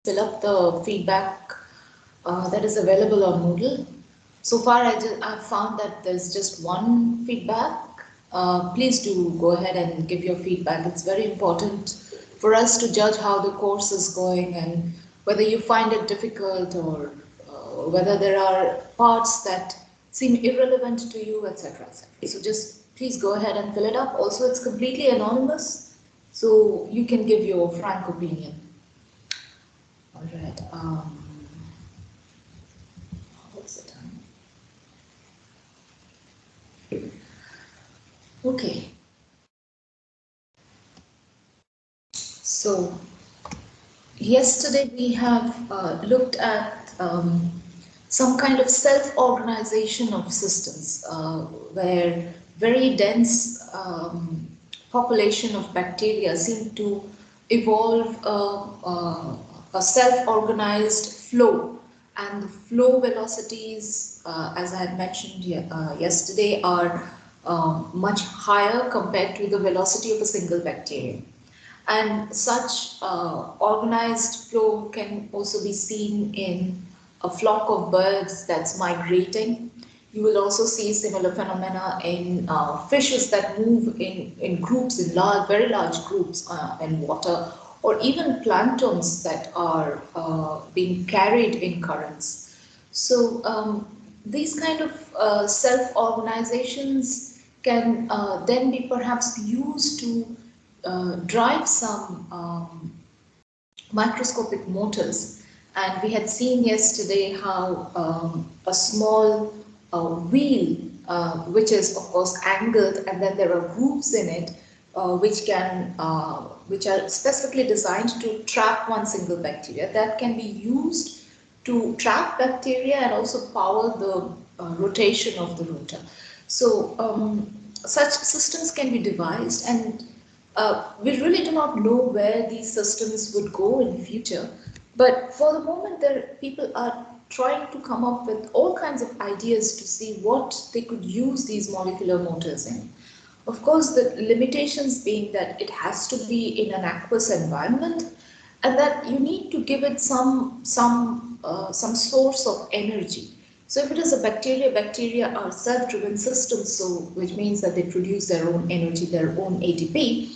fill up the feedback that is available on Moodle. So far, I've found that there's just one feedback. Please do go ahead and give your feedback. It's very important for us to judge how the course is going and whether you find it difficult or whether there are parts that seem irrelevant to you, etc. etc. So just please go ahead and fill it up. Also, it's completely anonymous, so you can give your frank opinion. All right. What's the time? Okay. So yesterday we have looked at some kind of self-organization of systems where very dense population of bacteria seem to evolve a self-organized flow, and the flow velocities, as I had mentioned yesterday, are much higher compared to the velocity of a single bacterium. And such organized flow can also be seen in a flock of birds that's migrating. You will also see similar phenomena in fishes that move in groups, in large, very large groups in water, or even planktons that are being carried in currents. So these kind of self-organizations can then be perhaps used to drive some microscopic motors. And we had seen yesterday how a small wheel, which is of course angled, and then there are grooves in it, which are specifically designed to trap one single bacteria, that can be used to trap bacteria and also power the rotation of the rotor. So such systems can be devised, and we really do not know where these systems would go in the future, but for the moment, people are trying to come up with all kinds of ideas to see what they could use these molecular motors in. Of course, the limitations being that it has to be in an aqueous environment, and that you need to give it some source of energy. So if it is a bacteria are self-driven systems, so which means that they produce their own energy, their own ATP.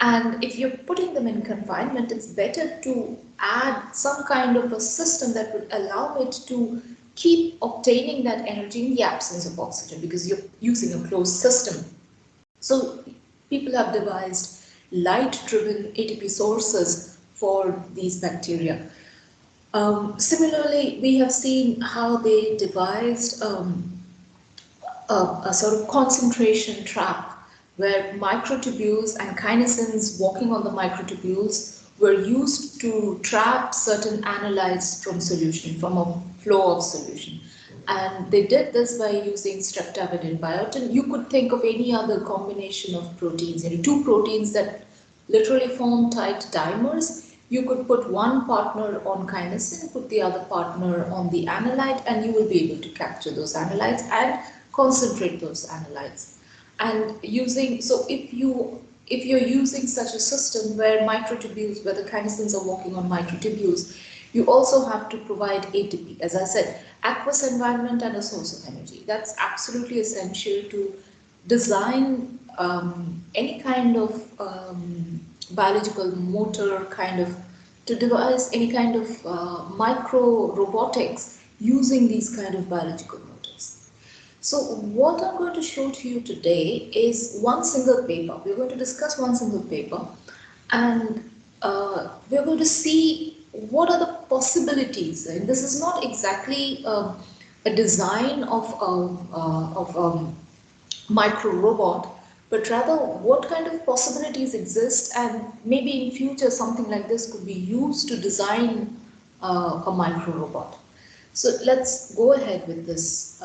And if you're putting them in confinement, it's better to add some kind of a system that would allow it to keep obtaining that energy in the absence of oxygen, because you're using a closed system. So people have devised light-driven ATP sources for these bacteria. Similarly, we have seen how they devised a sort of concentration trap where microtubules and kinesins walking on the microtubules were used to trap certain analytes from solution, from a flow of solution. And they did this by using streptavidin biotin. You could think of any other combination of proteins, two proteins that literally form tight dimers. You could put one partner on kinesin, put the other partner on the analyte, and you will be able to capture those analytes and concentrate those analytes. And if you're using such a system where microtubules, where the kinesins are walking on microtubules, you also have to provide ATP. As I said, aqueous environment and a source of energy. That's absolutely essential to design any kind of biological motor to devise any kind of micro robotics using these kind of biological motors. So what I'm going to show to you today is one single paper. We're going to discuss one single paper, and we're going to see what are the possibilities. And this is not exactly a design of a micro robot, but rather what kind of possibilities exist, and maybe in future something like this could be used to design a micro robot. So let's go ahead with this.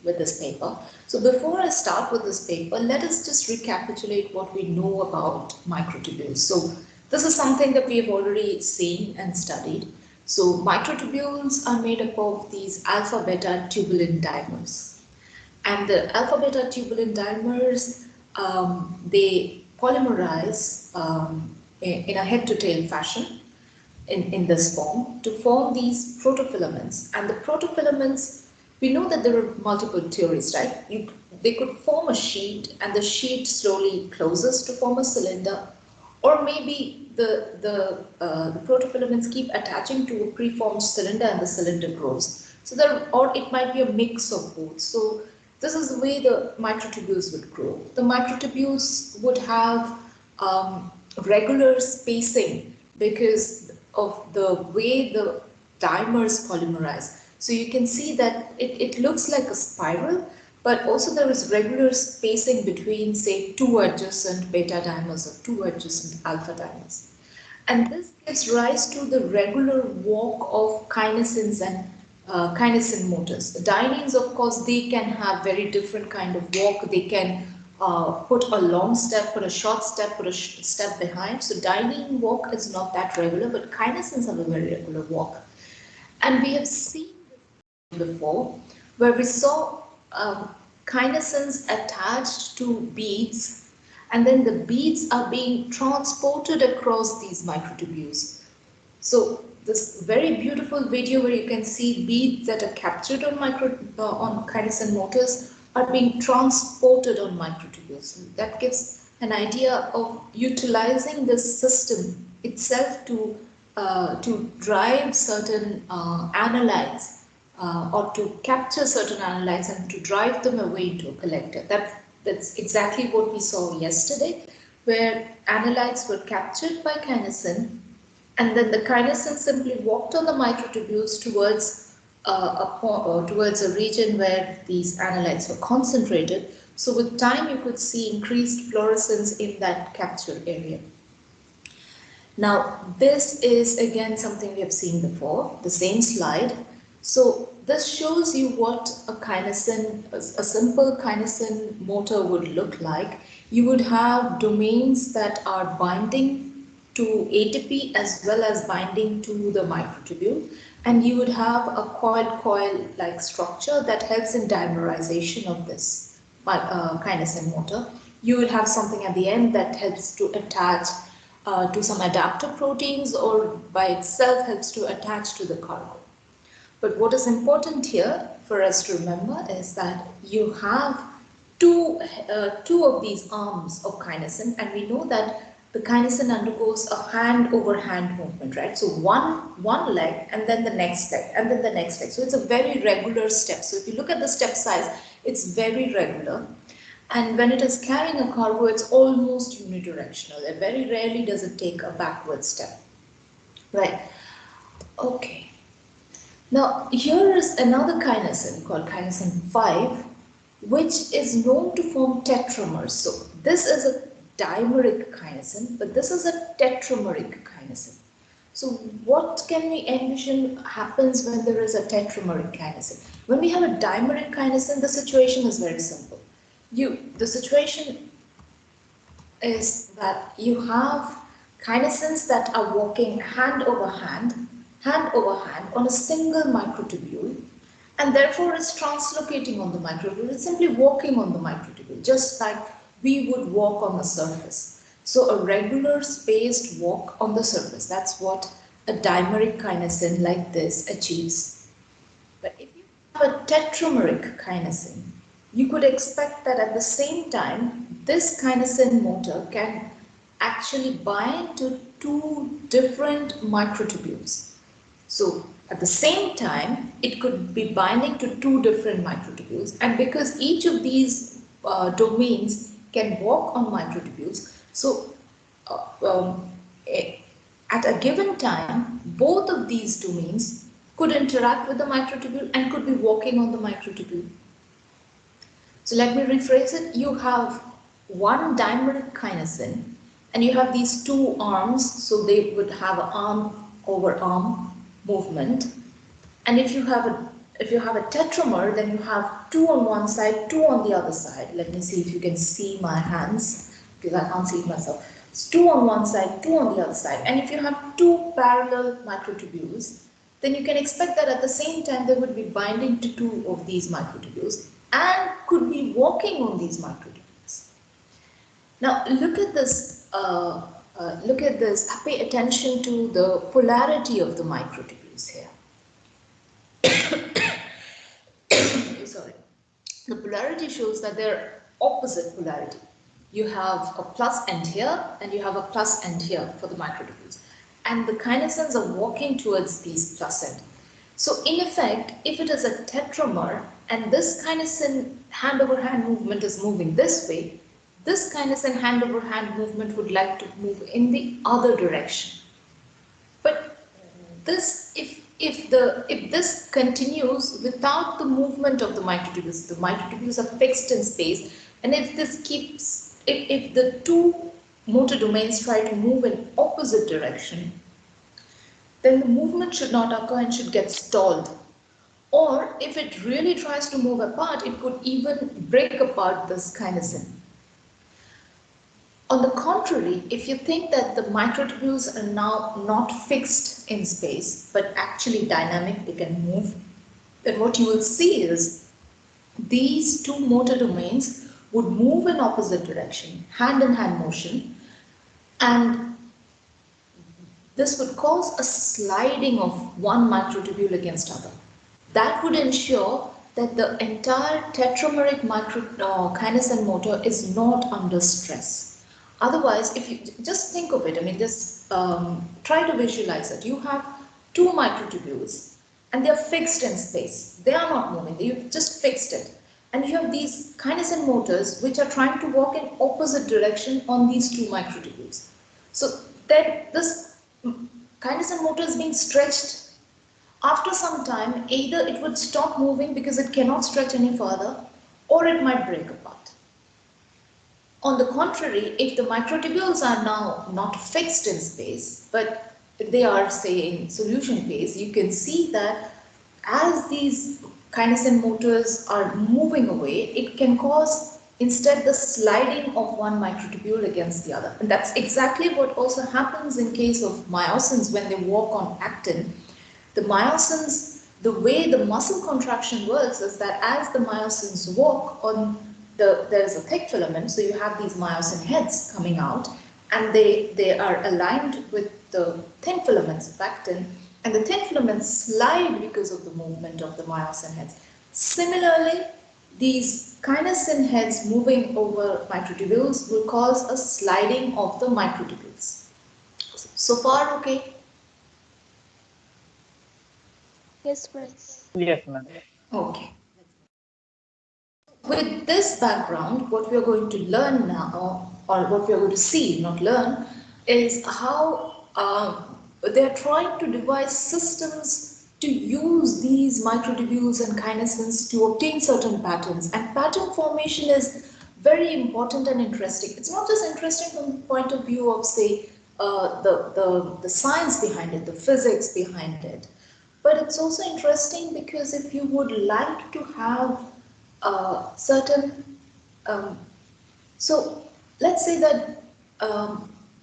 With this paper. So before I start with this paper, let us just recapitulate what we know about microtubules. So this is something that we have already seen and studied. So microtubules are made up of these alpha-beta tubulin dimers. And the alpha-beta tubulin dimers, they polymerize in a head-to-tail fashion. in this form to form these protofilaments. And the protofilaments, we know that there are multiple theories, right? They could form a sheet and the sheet slowly closes to form a cylinder, or maybe the protofilaments keep attaching to a preformed cylinder and the cylinder grows. So there, or it might be a mix of both. So this is the way the microtubules would grow. The microtubules would have regular spacing because of the way the dimers polymerize. So you can see that it looks like a spiral, but also there is regular spacing between, say, two adjacent beta dimers or two adjacent alpha dimers. And this gives rise to the regular walk of kinesins and kinesin motors. The dyneins, of course, they can have very different kind of walk. They can put a long step, put a short step, put a step behind. So dynein walk is not that regular, but kinesins have a very regular walk. And we have seen before where we saw kinesins attached to beads, and then the beads are being transported across these microtubules. So this very beautiful video where you can see beads that are captured on on kinesin motors are being transported on microtubules. That gives an idea of utilizing this system itself to drive certain analytes or to capture certain analytes and to drive them away into a collector. That's exactly what we saw yesterday, where analytes were captured by kinesin, and then the kinesin simply walked on the microtubules towards a region where these analytes were concentrated. So with time, you could see increased fluorescence in that captured area. Now, this is again something we have seen before, the same slide. So this shows you what a simple kinesin motor would look like. You would have domains that are binding to ATP as well as binding to the microtubule, and you would have a coil-like structure that helps in dimerization of this kinesin motor. You would have something at the end that helps to attach to some adapter proteins, or by itself helps to attach to the cargo. But what is important here for us to remember is that you have two of these arms of kinesin, and we know that the kinesin undergoes a hand-over-hand movement, right? So one leg, and then the next leg, and then the next leg. So it's a very regular step. So if you look at the step size, it's very regular. And when it is carrying a cargo, it's almost unidirectional. It very rarely does it take a backward step. Right. Okay. Now, here is another kinesin called kinesin 5, which is known to form tetramers. So this is a dimeric kinesin, but this is a tetrameric kinesin. So what can we envision happens when there is a tetrameric kinesin? When we have a dimeric kinesin, the situation is very simple. The situation is that you have kinesins that are walking hand over hand on a single microtubule, and therefore it's translocating on the microtubule. It's simply walking on the microtubule, just like we would walk on the surface. So a regular spaced walk on the surface, that's what a dimeric kinesin like this achieves. But if you have a tetrameric kinesin, you could expect that at the same time, this kinesin motor can actually bind to two different microtubules. So at the same time, it could be binding to two different microtubules, and because each of these domains can walk on microtubules, so at a given time, both of these domains could interact with the microtubule and could be walking on the microtubule. So let me rephrase it. You have one dimeric kinesin, and you have these two arms, so they would have an arm over arm movement. And if you have a tetramer, then you have two on one side, two on the other side. Let me see if you can see my hands, because I can't see it myself. It's two on one side, two on the other side. And if you have two parallel microtubules, then you can expect that at the same time they would be binding to two of these microtubules and could be walking on these microtubules. Now look at this look at this, pay attention to the polarity of the microtubules here. Sorry. The polarity shows that they're opposite polarity. You have a plus end here and you have a plus end here for the microtubules. And the kinesins are walking towards these plus end. So in effect, if it is a tetramer and this kinesin hand over hand movement is moving this way, this kinesin hand over hand movement would like to move in the other direction. But this, if this continues without the movement of the microtubules are fixed in space, and if this keeps, if the two motor domains try to move in opposite direction, then the movement should not occur and should get stalled. Or if it really tries to move apart, it could even break apart this kinesin. On the contrary, if you think that the microtubules are now not fixed in space, but actually dynamic, they can move, then what you will see is these two motor domains would move in opposite direction, hand-in-hand motion, and this would cause a sliding of one microtubule against other. That would ensure that the entire tetrameric kinesin motor is not under stress. Otherwise, if you just think of it, I mean, just try to visualize it. You have two microtubules and they're fixed in space. They are not moving, you've just fixed it. And you have these kinesin motors which are trying to walk in opposite direction on these two microtubules. So then this kinesin motor is being stretched. After some time, either it would stop moving because it cannot stretch any further, or it might break apart. On the contrary, if the microtubules are now not fixed in space, but they are, say, in solution phase, you can see that as these kinesin motors are moving away, it can cause instead the sliding of one microtubule against the other. And that's exactly what also happens in case of myosins when they walk on actin. The myosins, the way the muscle contraction works is that as the myosins walk on there's a thick filament, so you have these myosin heads coming out, and they are aligned with the thin filaments of actin, and the thin filaments slide because of the movement of the myosin heads. Similarly, these kinesin heads moving over microtubules will cause a sliding of the microtubules. So far, okay? Yes, Prince. Yes, ma'am. Okay. With this background, what we are going to learn now, or what we are going to see, not learn, is how they are trying to devise systems to use these microtubules and kinesins to obtain certain patterns. And pattern formation is very important and interesting. It's not just interesting from the point of view of, say, the science behind it, the physics behind it, but it's also interesting because if you would like to have certain, so let's say that,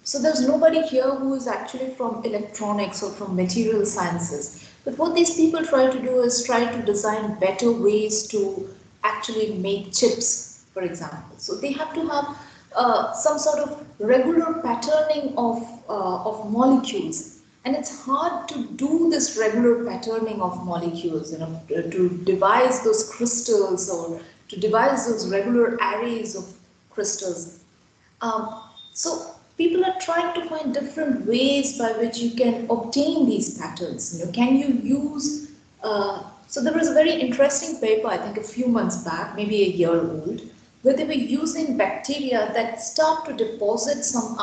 so there's nobody here who is actually from electronics or from material sciences, but what these people try to do is try to design better ways to actually make chips, for example. So they have to have some sort of regular patterning of molecules. And it's hard to do this regular patterning of molecules, you know, to devise those crystals or to devise those regular arrays of crystals. So people are trying to find different ways by which you can obtain these patterns. You know, can you use? So there was a very interesting paper, I think, a few months back, maybe a year old, where they were using bacteria that start to deposit some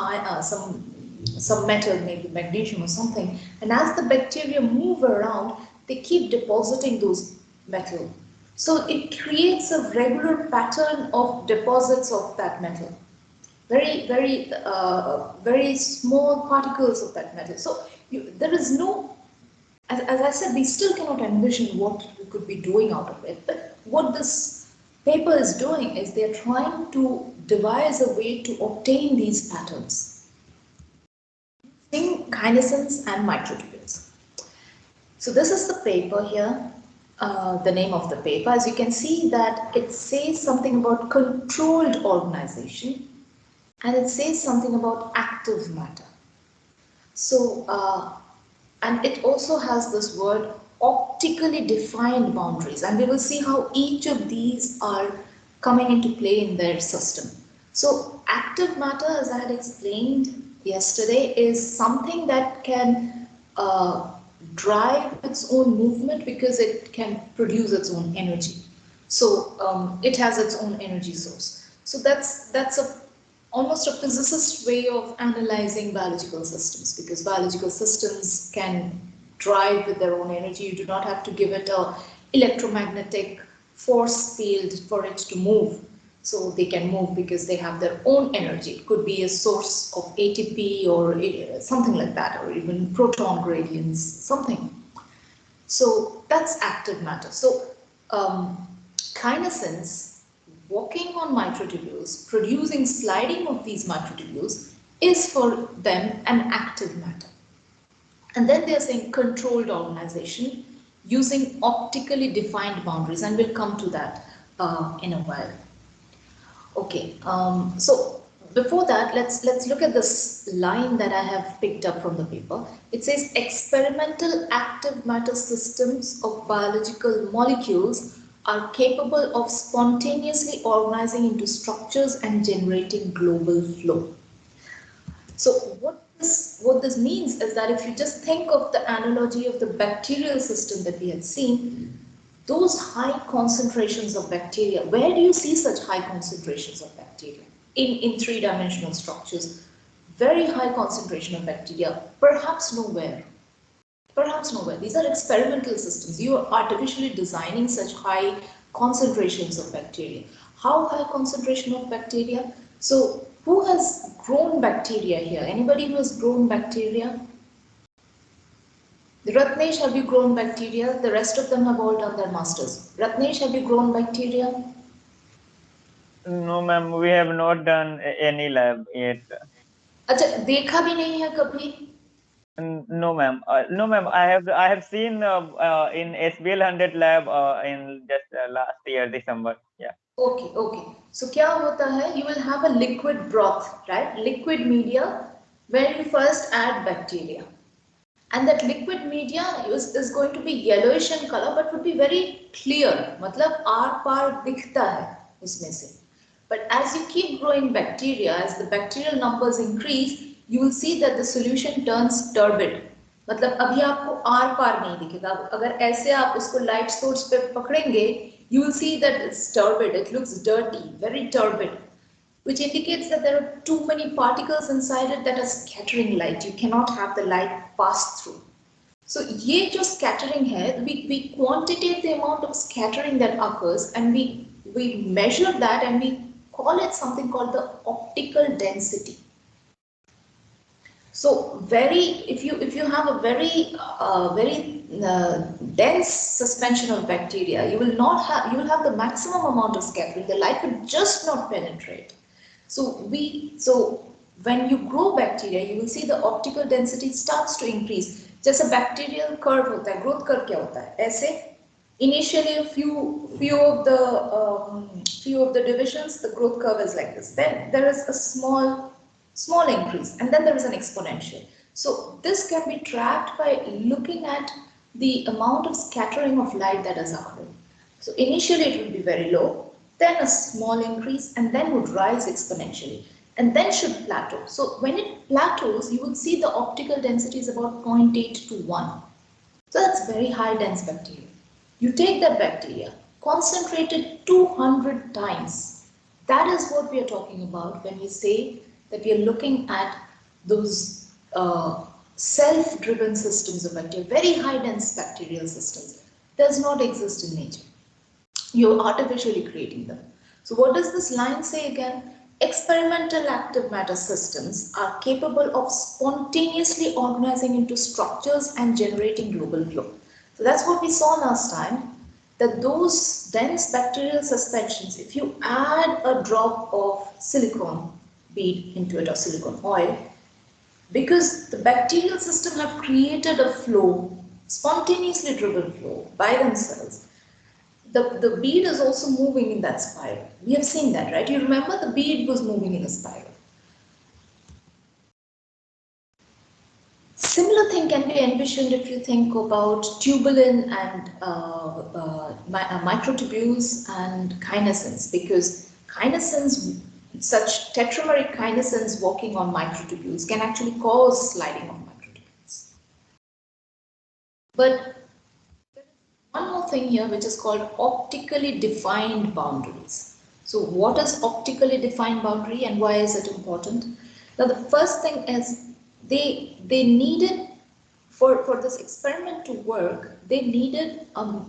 metal, maybe magnesium or something, and as the bacteria move around, they keep depositing those metal. So it creates a regular pattern of deposits of that metal. Very, very small particles of that metal. So there is no, as I said, we still cannot envision what we could be doing out of it. But what this paper is doing is they're trying to devise a way to obtain these patterns. Kinesins and microtubules. So this is the paper here, the name of the paper. As you can see that it says something about controlled organization, and it says something about active matter. So, and it also has this word optically defined boundaries, and we will see how each of these are coming into play in their system. So, active matter, as I had explained yesterday, is something that can drive its own movement because it can produce its own energy. So it has its own energy source. So that's a almost a physicist way of analyzing biological systems, because biological systems can drive with their own energy. You do not have to give it a electromagnetic force field for it to move. So they can move because they have their own energy. It could be a source of ATP or something like that, or even proton gradients, something. So that's active matter. So kinesins walking on microtubules, producing sliding of these microtubules is for them an active matter. And then they are saying controlled organization using optically defined boundaries, and we'll come to that in a while. Okay, so before that, let's look at this line that I have picked up from the paper. It says experimental active matter systems of biological molecules are capable of spontaneously organizing into structures and generating global flow. So what this means is that if you just think of the analogy of the bacterial system that we had seen, those high concentrations of bacteria, where do you see such high concentrations of bacteria? In three-dimensional structures, very high concentration of bacteria, perhaps nowhere. Perhaps nowhere. These are experimental systems. You are artificially designing such high concentrations of bacteria. How high concentration of bacteria? So who has grown bacteria here? Anybody who has grown bacteria? Ratnesh, have you grown bacteria? The rest of them have all done their masters. Ratnesh, have you grown bacteria? No, ma'am, we have not done any lab yet. अच्छा देखा भी नहीं है कभी? No, ma'am. No, ma'am. I have seen in SBL 100 lab in just last year December. Yeah. Okay, okay. So क्या होता है? You will have a liquid broth, right? Liquid media where you first add bacteria. And that liquid media is going to be yellowish in color but would be very clear. मतलब are पार दिखता है उसमें से. But as you keep growing bacteria, as the bacterial numbers increase, you will see that the solution turns turbid. मतलब अभी आपको are पार नहीं दिखेगा. अगर ऐसे आप उसको light source पे पकड़ेंगे, you will see that it's turbid. It looks dirty, very turbid, which indicates that there are too many particles inside it that are scattering light. You cannot have the light pass through. So ये जो scattering है, we quantitate the amount of scattering that occurs, and we measure that, and we call it something called the optical density. So if you have a very dense suspension of bacteria, you will have the maximum amount of scattering. The light will just not penetrate. So when you grow bacteria, you will see the optical density starts to increase. जैसे bacterial curve होता है, growth curve क्या होता है? ऐसे initially a few of the divisions, the growth curve is like this. Then there is a small increase, and then there is an exponential. So this can be tracked by looking at the amount of scattering of light that is occurring. So initially it will be very low, then a small increase, and then would rise exponentially, and then should plateau. So when it plateaus, you will see the optical density is about 0.8 to 1. So that's very high dense bacteria. You take that bacteria, concentrate it 200 times. That is what we are talking about when we say that we are looking at those self-driven systems of bacteria, very high dense bacterial systems. Does not exist in nature. You're artificially creating them. So what does this line say again? Experimental active matter systems are capable of spontaneously organizing into structures and generating global flow. So that's what we saw last time, that those dense bacterial suspensions, if you add a drop of silicone bead into it or silicone oil, because the bacterial system have created a flow, spontaneously driven flow by themselves, the bead is also moving in that spiral. We have seen that, right? You remember the bead was moving in a spiral. Similar thing can be envisioned if you think about tubulin and microtubules and kinesins, because kinesins, such tetrameric kinesins walking on microtubules can actually cause sliding of microtubules. But there is one more thing here which is called optically defined boundaries. So what is optically defined boundary and why is it important? Now the first thing is they needed, for this experiment to work, they needed a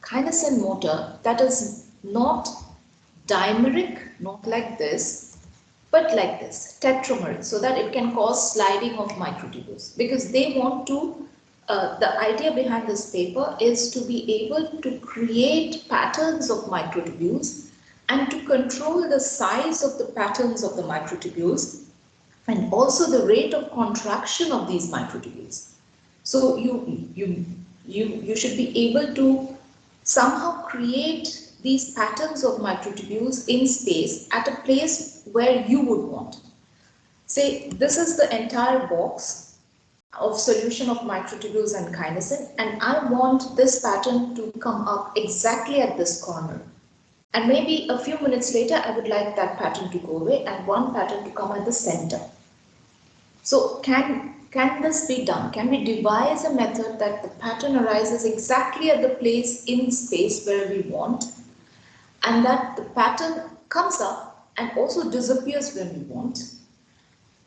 kinesin motor that is not dimeric, not like this, but like this, tetrameric, so that it can cause sliding of microtubules. Because they want to, the idea behind this paper is to be able to create patterns of microtubules and to control the size of the patterns of the microtubules and also the rate of contraction of these microtubules. So you should be able to somehow create these patterns of microtubules in space at a place where you would want. Say this is the entire box of solution of microtubules and kinesin, and I want this pattern to come up exactly at this corner. And maybe a few minutes later, I would like that pattern to go away and one pattern to come at the center. So can this be done? Can we devise a method that the pattern arises exactly at the place in space where we want, and that the pattern comes up and also disappears when we want,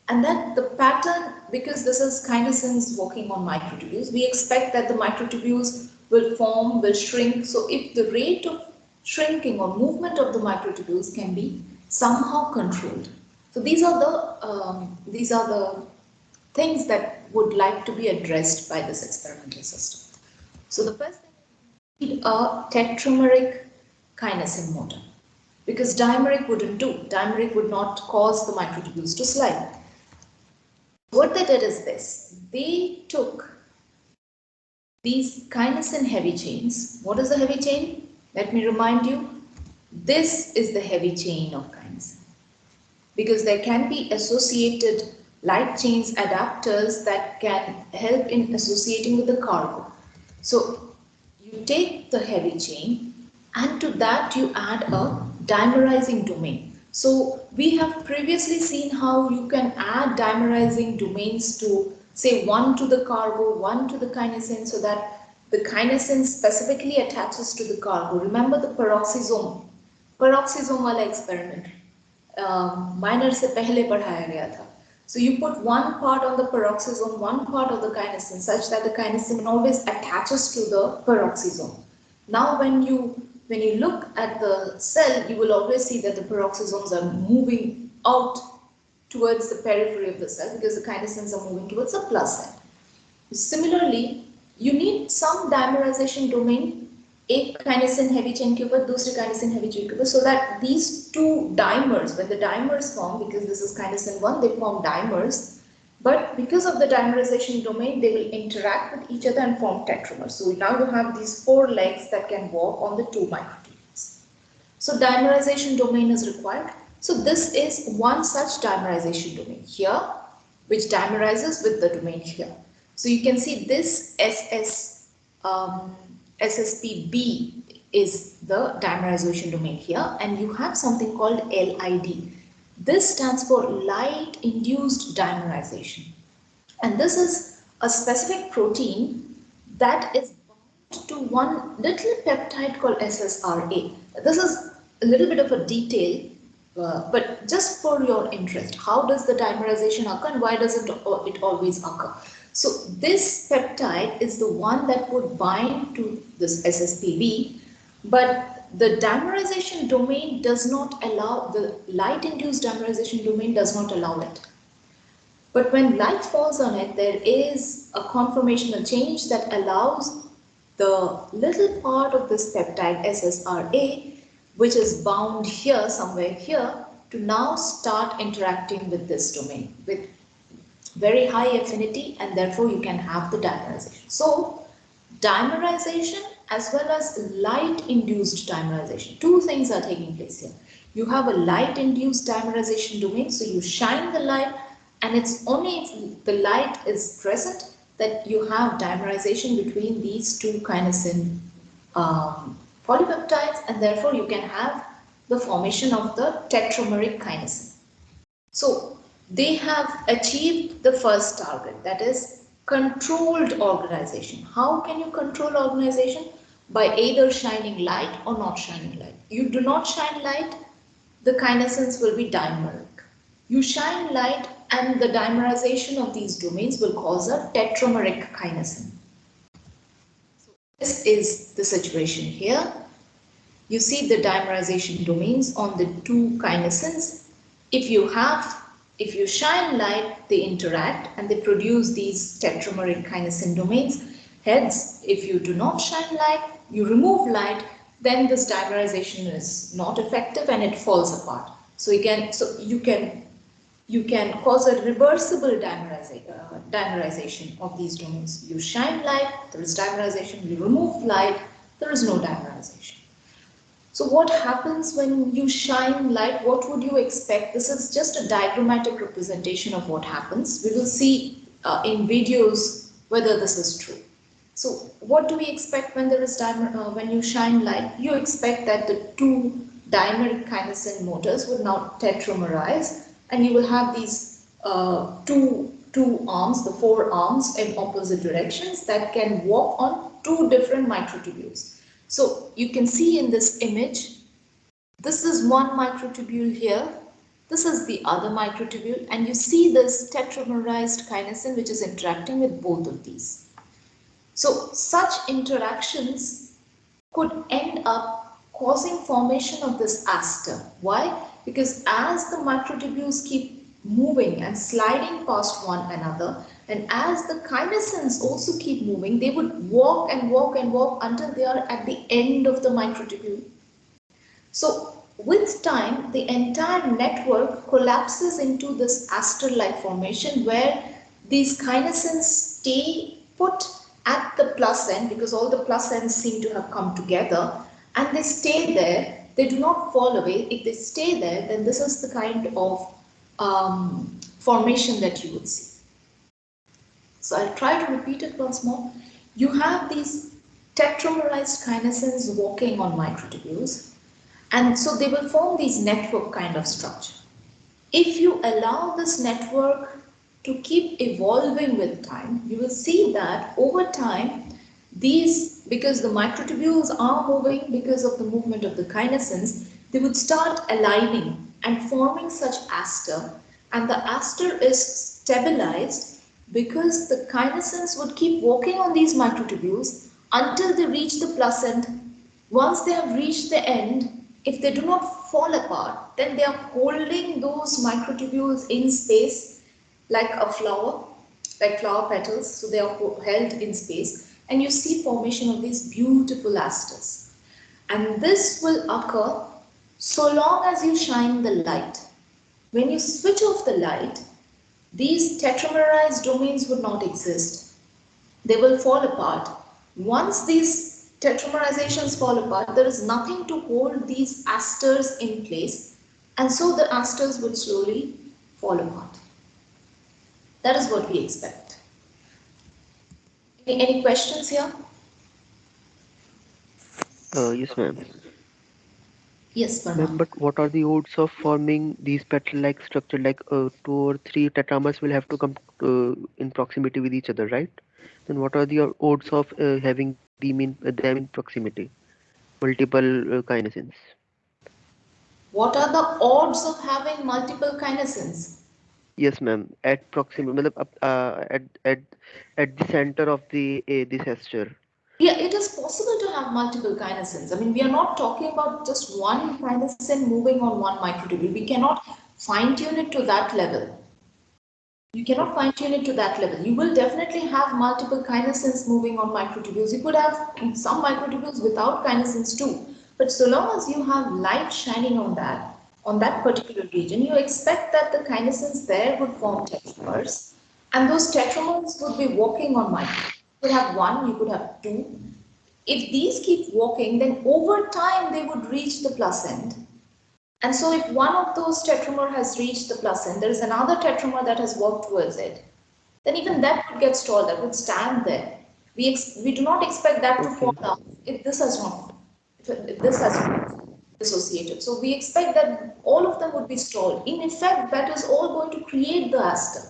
and that the pattern, because this is kinesins walking on microtubules, we expect that the microtubules will form, will shrink. So if the rate of shrinking or movement of the microtubules can be somehow controlled. So these are the things that would like to be addressed by this experimental system. So the first thing is we need a tetrameric kinesin motor, because dimeric wouldn't do. Dimeric would not cause the microtubules to slide. What they did is this. They took these kinesin heavy chains. What is the heavy chain? Let me remind you. This is the heavy chain of kinesin, because there can be associated light chains adapters that can help in associating with the cargo. So you take the heavy chain and to that you add a dimerizing domain. So we have previously seen how you can add dimerizing domains to, say, one to the cargo, one to the kinesin, so that the kinesin specifically attaches to the cargo. Remember the peroxisome वाला experiment. Minor से पहले पढ़ाया गया था. So you put one part on the peroxisome, one part of the kinesin, such that the kinesin always attaches to the peroxisome. Now when you look at the cell, you will always see that the peroxisomes are moving out towards the periphery of the cell, because the kinesins are moving towards the plus side. Similarly, you need some dimerization domain, एक kinesin heavy chain के ऊपर, दूसरे kinesin heavy chain के ऊपर, so that these two dimers, when the dimers form, because this is kinesin 1, they form dimers, but because of the dimerization domain, they will interact with each other and form tetramers. So now you have these 4 legs that can walk on the 2 microtubules. So dimerization domain is required. So this is one such dimerization domain here, which dimerizes with the domain here. So you can see this SSPB is the dimerization domain here, and you have something called LID. This stands for light-induced dimerization. And this is a specific protein that is bound to one little peptide called SSRA. This is a little bit of a detail, but just for your interest, how does the dimerization occur and why doesn't it always occur? So this peptide is the one that would bind to this SSPB, but the dimerization domain does not allow, the light-induced dimerization domain does not allow it. But when light falls on it, there is a conformational change that allows the little part of this peptide SSRA, which is bound here, somewhere here, to now start interacting with this domain with very high affinity, and therefore you can have the dimerization. So dimerization as well as light-induced dimerization. 2 things are taking place here. You have a light-induced dimerization domain, so you shine the light and it's only if the light is present that you have dimerization between these two kinesin polypeptides, and therefore you can have the formation of the tetrameric kinesin. So they have achieved the first target, that is controlled organization. How can you control organization? By either shining light or not shining light. You do not shine light, the kinesins will be dimeric. You shine light and the dimerization of these domains will cause a tetrameric kinesin. So this is the situation here. You see the dimerization domains on the two kinesins. If you shine light, they interact and they produce these tetrameric kinesin domains. Hence, if you do not shine light, you remove light, then this dimerization is not effective and it falls apart. So you can cause a reversible dimerization of these domains. You shine light, there is dimerization. You remove light, there is no dimerization. So what happens when you shine light? What would you expect? This is just a diagrammatic representation of what happens. We will see in videos whether this is true. So what do we expect when there is when you shine light? You expect that the two dimeric kinesin motors will now tetramerize, and you will have these two arms, the four arms in opposite directions that can walk on two different microtubules. So you can see in this image, this is one microtubule here, this is the other microtubule, and you see this tetramerized kinesin which is interacting with both of these. So such interactions could end up causing formation of this aster. Why? Because as the microtubules keep moving and sliding past one another, and as the kinesins also keep moving, they would walk and walk and walk until they are at the end of the microtubule. So with time, the entire network collapses into this aster-like formation where these kinesins stay put at the plus end, because all the plus ends seem to have come together, and they stay there. They do not fall away. If they stay there, then this is the kind of formation that you would see. So I'll try to repeat it once more. You have these tetramerized kinesins walking on microtubules, and so they will form these network kind of structure. If you allow this network to keep evolving with time, you will see that over time, because the microtubules are moving because of the movement of the kinesins, they would start aligning and forming such aster, and the aster is stabilized because the kinesins would keep walking on these microtubules until they reach the plus end. Once they have reached the end, if they do not fall apart, then they are holding those microtubules in space like a flower, like flower petals. So they are held in space, and you see formation of these beautiful asters. And this will occur so long as you shine the light. When you switch off the light, these tetramerized domains would not exist. They will fall apart. Once these tetramerizations fall apart, there is nothing to hold these asters in place, and so the asters will slowly fall apart. That is what we expect. Any questions here? Yes, ma'am. Yes, Ma'am, Varma. but what are the odds of forming these petal-like structure? Like 2 or 3 tetramers will have to come in proximity with each other, right? Then what are the odds of having them in proximity? Multiple kinesins. What are the odds of having multiple kinesins? Yes, ma'am. At proximity, at the center of this ester. Yeah, it is possible to have multiple kinesins. I mean, we are not talking about just one kinesin moving on one microtubule. We cannot fine tune it to that level. You cannot fine tune it to that level. You will definitely have multiple kinesins moving on microtubules. You could have some microtubules without kinesins too. But so long as you have light shining on that particular region, you expect that the kinesins there would form tetramers. And those tetramers would be walking on microtubules. You could have one, you could have two. If these keep walking, then over time they would reach the plus end. And so if one of those tetramer has reached the plus end, there is another tetramer that has worked towards it, then even that would get stalled, that would stand there. We do not expect that to fall down if this has not, if this has not dissociated. So we expect that all of them would be stalled. In effect, that is all going to create the aster.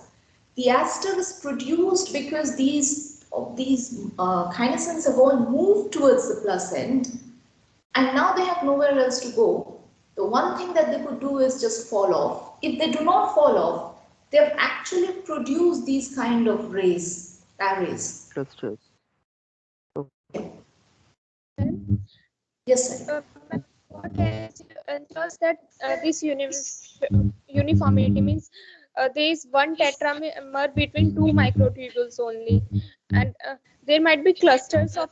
The aster is produced because these kinesins have all moved towards the plus end, and now they have nowhere else to go. The one thing that they could do is just fall off. If they do not fall off, they have actually produced these kind of arrays. Clusters. Yes, sir. What ensures that this uniformity means there is one tetramer between two microtubules only, and there might be clusters of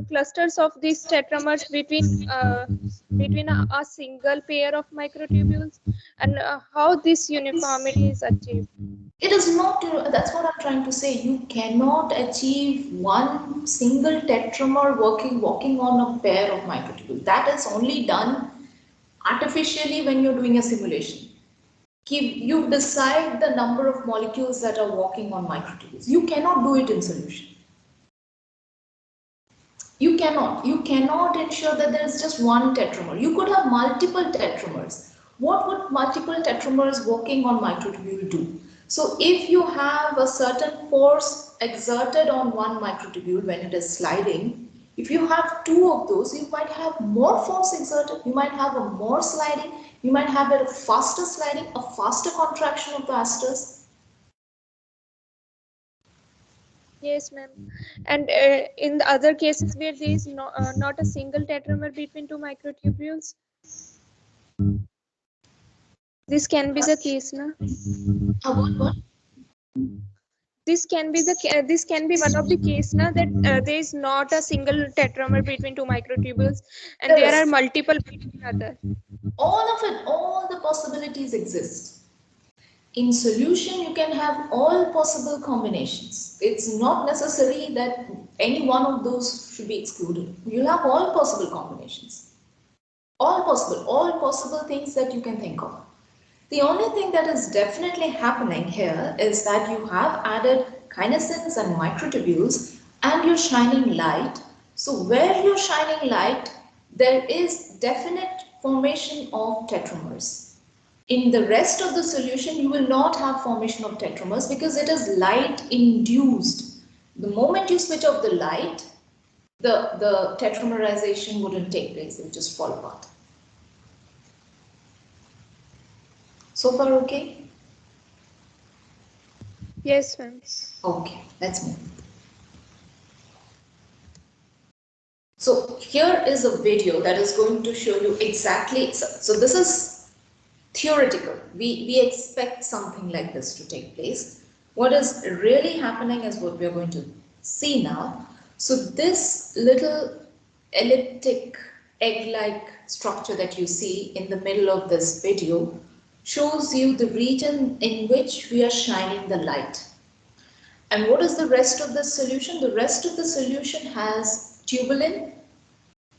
clusters of these tetramers between a single pair of microtubules, and how this uniformity is achieved. It is not, that's what I'm trying to say. You cannot achieve one single tetramer walking on a pair of microtubules. That is only done artificially when you're doing a simulation. You decide the number of molecules that are walking on microtubules. You cannot do it in solution. You cannot ensure that there is just one tetramer. You could have multiple tetramers. What would multiple tetramers walking on microtubule do? So if you have a certain force exerted on one microtubule when it is sliding, if you have two of those, you might have more force exerted, you might have a more sliding, you might have a faster sliding, a faster contraction of the asters. Yes, ma'am. And in the other cases where there is not a single tetramer between two microtubules, this can be the case, na? What? This can be one of the case, na, that there is not a single tetramer between two microtubules, and there are multiple between other. All of it, all the possibilities exist. In solution, you can have all possible combinations. It's not necessary that any one of those should be excluded. You'll have all possible combinations. All possible things that you can think of. The only thing that is definitely happening here is that you have added kinesins and microtubules and you're shining light. So where you're shining light, there is definite formation of tetramers. In the rest of the solution, you will not have formation of tetramers because it is light induced. The moment you switch off the light, the tetramerization wouldn't take place, it would just fall apart. So far, okay? Yes, ma'am. Okay, let's move. So here is a video that is going to show you exactly, so this is theoretical. We expect something like this to take place. What is really happening is what we are going to see now. So this little elliptic egg-like structure that you see in the middle of this video shows you the region in which we are shining the light. And what is the rest of the solution? The rest of the solution has tubulin,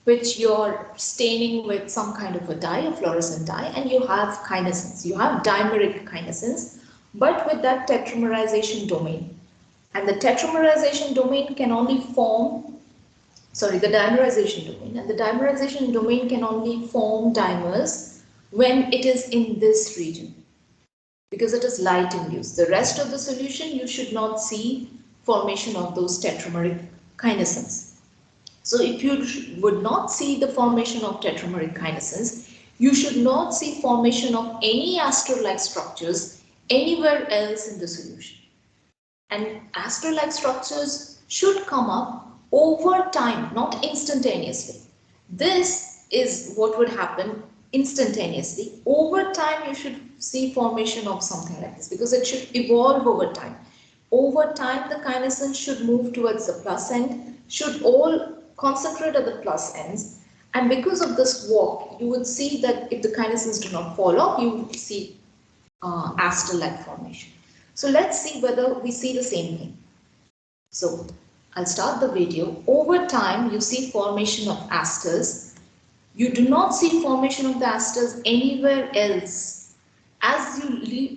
which you're staining with some kind of a dye, a fluorescent dye, and you have kinesins. You have dimeric kinesins, but with that tetramerization domain. And the tetramerization domain can only form, the dimerization domain, and the dimerization domain can only form dimers when it is in this region, because it is light induced. The rest of the solution, you should not see formation of those tetrameric kinesins. So if you would not see the formation of tetrameric kinesins, you should not see formation of any aster-like structures anywhere else in the solution. And aster-like structures should come up over time, not instantaneously. This is what would happen instantaneously. Over time, you should see formation of something like this because it should evolve over time. Over time, the kinesins should move towards the plus end, should all concentrate at the plus ends, and because of this walk, you would see that if the kinesins do not fall off, you would see aster-like formation. So let's see whether we see the same thing. So I'll start the video. Over time, you see formation of asters. You do not see formation of the asters anywhere else. As you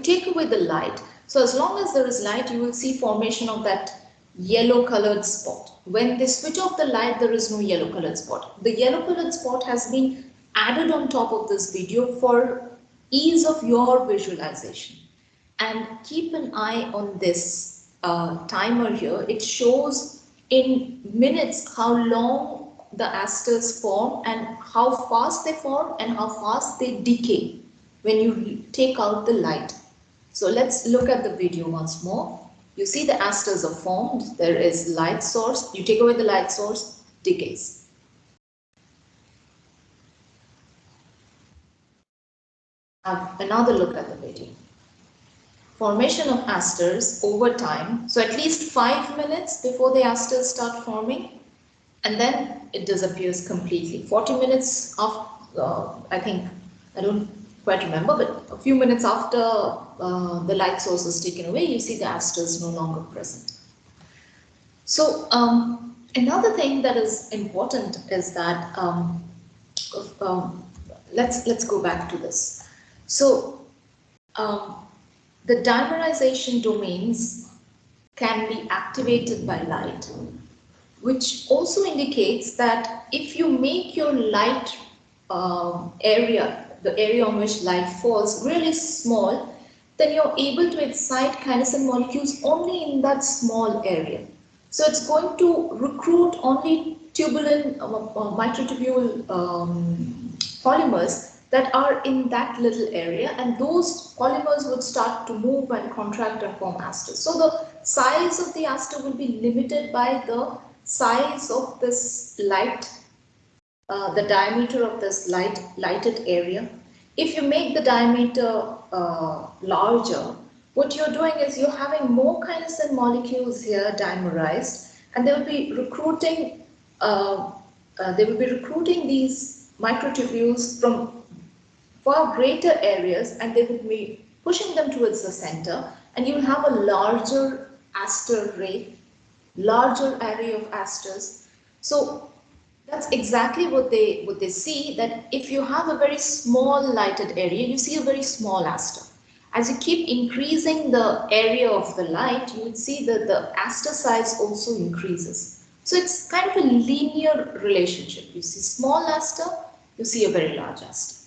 take away the light, so as long as there is light, you will see formation of that yellow colored spot. When they switch off the light, there is no yellow colored spot. The yellow colored spot has been added on top of this video for ease of your visualization. And keep an eye on this timer here. It shows in minutes how long the asters form and how fast they form and how fast they decay when you take out the light. So let's look at the video once more. You see the asters are formed. There is light source. You take away the light source, decays. Have another look at the video. Formation of asters over time, so at least 5 minutes before the asters start forming, and then it disappears completely. 40 minutes after, I don't quite remember, but a few minutes after the light source is taken away, you see the asters no longer present. So another thing that is important is that let's go back to this. So the dimerization domains can be activated by light, which also indicates that if you make your light area, the area on which light falls, really small, then you're able to excite kinesin molecules only in that small area. So it's going to recruit only tubulin, microtubule polymers that are in that little area, and those polymers would start to move and contract and form asters. So the size of the aster will be limited by the size of this light, the diameter of this lighted area. If you make the diameter larger, what you're doing is you're having more kinesin molecules here dimerized, and they will be recruiting these microtubules from far greater areas, and they will be pushing them towards the center, and you will have a larger aster rate, larger array of asters. So that's exactly what they see, that if you have a very small lighted area, you see a very small aster. As you keep increasing the area of the light, you would see that the aster size also increases. So it's kind of a linear relationship. You see small aster, you see a very large aster.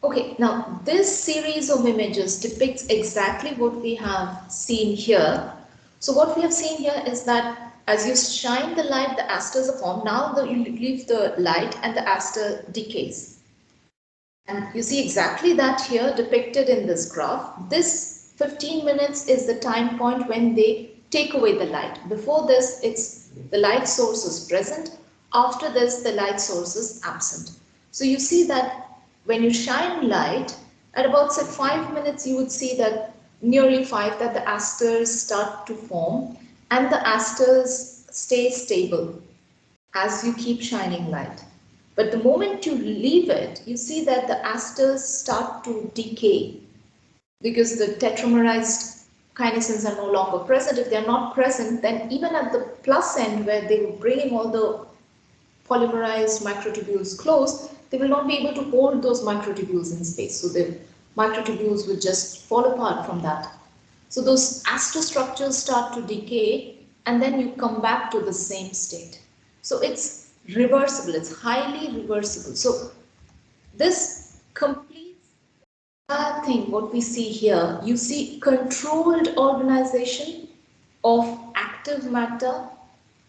Okay, now this series of images depicts exactly what we have seen here. So what we have seen here is that as you shine the light, the asters are formed. Now you leave the light and the aster decays. And you see exactly that here depicted in this graph. This 15 minutes is the time point when they take away the light. Before this, it's the light source is present. After this, the light source is absent. So you see that when you shine light, at about say 5 minutes, you would see that nearly 5 that the asters start to form and the asters stay stable as you keep shining light. But the moment you leave it, you see that the asters start to decay because the tetramerized kinesins are no longer present. If they're not present, then even at the plus end where they were bringing all the polymerized microtubules close, they will not be able to hold those microtubules in space. So the microtubules will just fall apart from that. So those aster structures start to decay, and then you come back to the same state. So it's reversible, it's highly reversible. So this completes the thing, what we see here. You see controlled organization of active matter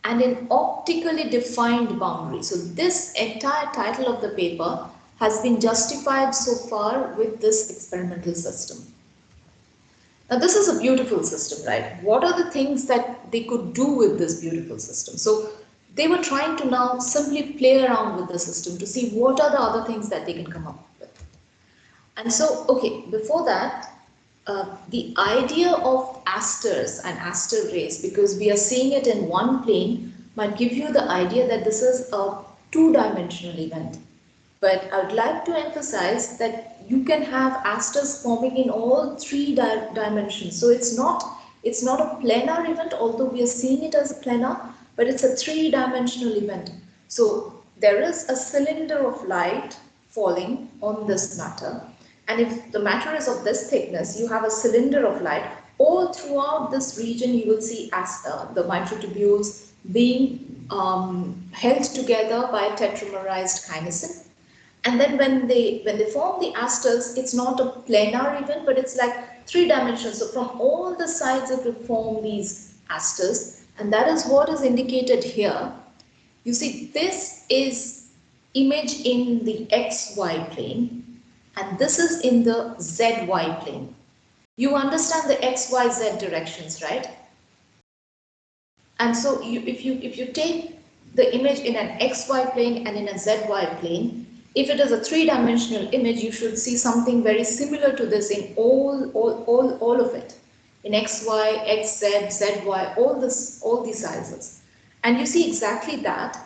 and an optically defined boundary. So this entire title of the paper has been justified so far with this experimental system. Now this is a beautiful system, right? What are the things that they could do with this beautiful system? So they were trying to now simply play around with the system to see what are the other things that they can come up with. And so, okay, before that, the idea of asters and aster rays, because we are seeing it in one plane, might give you the idea that this is a two-dimensional event. But I would like to emphasize that you can have asters forming in all three dimensions. So it's not It's not a planar event, although we are seeing it as a planar, but it's a three-dimensional event. So there is a cylinder of light falling on this matter, and if the matter is of this thickness, you have a cylinder of light. All throughout this region, you will see the microtubules being held together by a tetramerized kinesin. And then when they form the asters, it's not a planar event, but it's like three dimensions. So from all the sides it will form these asters, and that is what is indicated here. You see, this is image in the XY plane, and this is in the ZY plane. You understand the XYZ directions, right? And so if you take the image in an XY plane and in a ZY plane, if it is a three-dimensional image, you should see something very similar to this in all of it. In XY, XZ, ZY, all these sizes. And you see exactly that.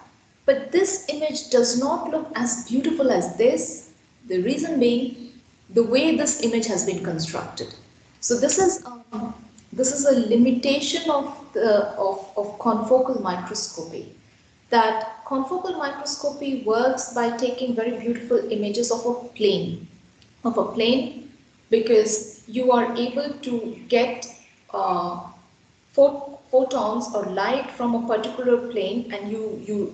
But this image does not look as beautiful as this. The reason being the way this image has been constructed. So this is a limitation of confocal microscopy. That confocal microscopy works by taking very beautiful images of a plane, because you are able to get photons or light from a particular plane, and you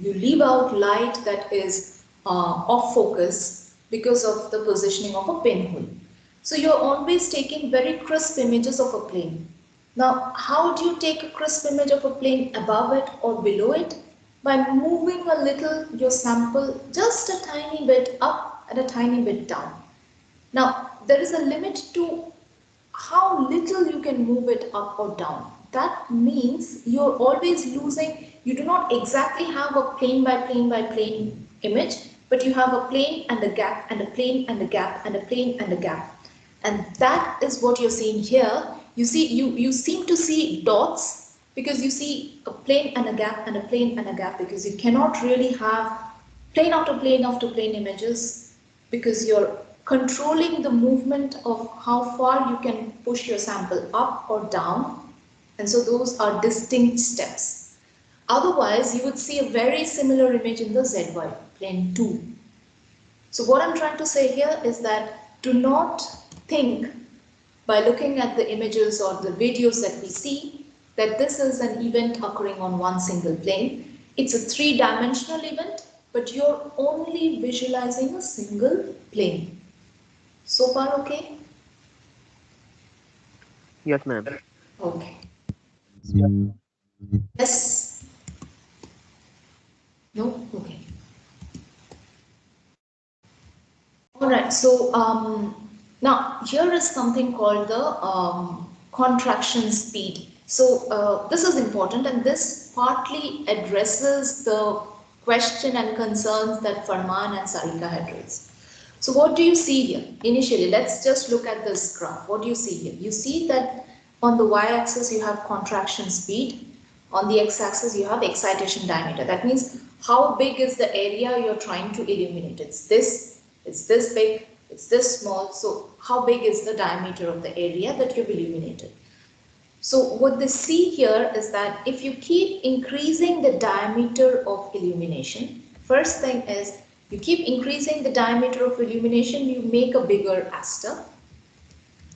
leave out light that is off focus because of the positioning of a pinhole. So you're always taking very crisp images of a plane. Now, how do you take a crisp image of a plane above it or below it? By moving a little your sample just a tiny bit up and a tiny bit down. Now, there is a limit to how little you can move it up or down. That means you're always losing, you do not exactly have a plane by plane by plane image, but you have a plane and a gap and a plane and a gap and a plane and a gap. And that is what you're seeing here. You see, you seem to see dots because you see a plane and a gap and a plane and a gap, because you cannot really have plane after plane after plane images, because you're controlling the movement of how far you can push your sample up or down. And so those are distinct steps. Otherwise, you would see a very similar image in the ZY plane too. So what I'm trying to say here is that do not think by looking at the images or the videos that we see that this is an event occurring on one single plane. It's a three-dimensional event, but you're only visualizing a single plane. So far, okay? Yes, ma'am. Okay. Yes? No? Okay. All right. So now here is something called the contraction speed. So this is important, and this partly addresses the question and concerns that Farman and Sarika had raised. So what do you see here? Initially, let's just look at this graph. What do you see here? You see that on the y-axis you have contraction speed. On the x-axis you have excitation diameter. That means how big is the area you're trying to illuminate. It's this big, it's this small. So how big is the diameter of the area that you've illuminated? So what they see here is that if you keep increasing the diameter of illumination, first thing is you keep increasing the diameter of illumination, you make a bigger aster.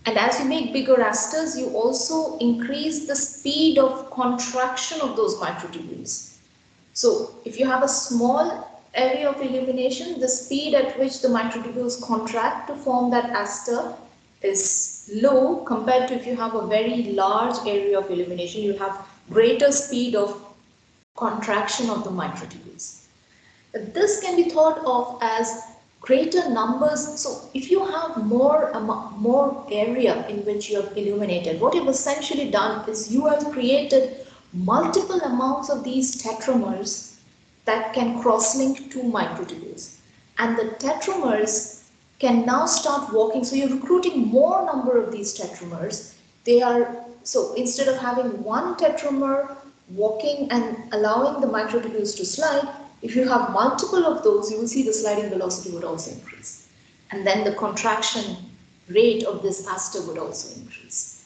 And as you make bigger asters, you also increase the speed of contraction of those microtubules. So if you have a small area of illumination, the speed at which the microtubules contract to form that aster is low compared to if you have a very large area of illumination, you have greater speed of contraction of the microtubules. This can be thought of as greater numbers. So if you have more area in which you have illuminated, what you've essentially done is you have created multiple amounts of these tetramers that can cross-link two microtubules. And the tetramers can now start walking. So you're recruiting more number of these tetramers. So instead of having one tetramer walking and allowing the microtubules to slide, if you have multiple of those, you will see the sliding velocity would also increase. And then the contraction rate of this aster would also increase.